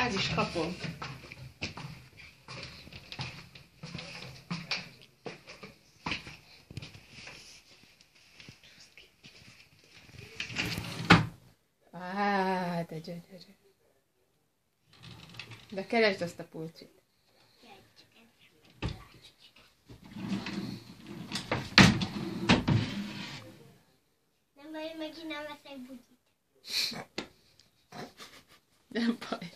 El is kapom. De gyönyörű. De keresd azt a pulcsit. Nem baj, megint nem veszek bugyit. Nem baj.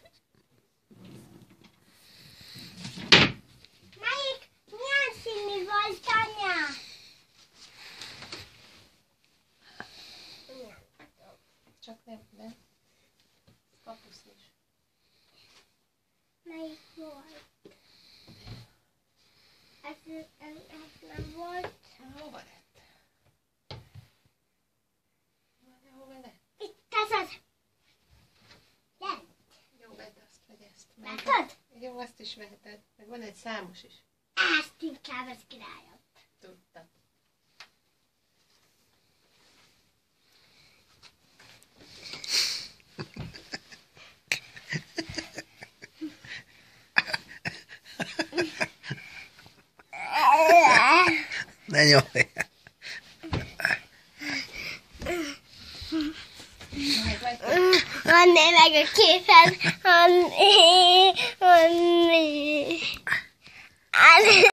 Milyen színű volt, Tanya? Csak nem. Kapusznis. Melyik volt? Ez nem volt. Hova lett? Hova lett? Itt ez az. Gyere. Jó, vedd azt, vagy ezt. Látod? Jó, azt is veheted. Meg van egy számos is. Ezt inkább az királyot. Tudtam. Ne nyomj! Van meg a képen.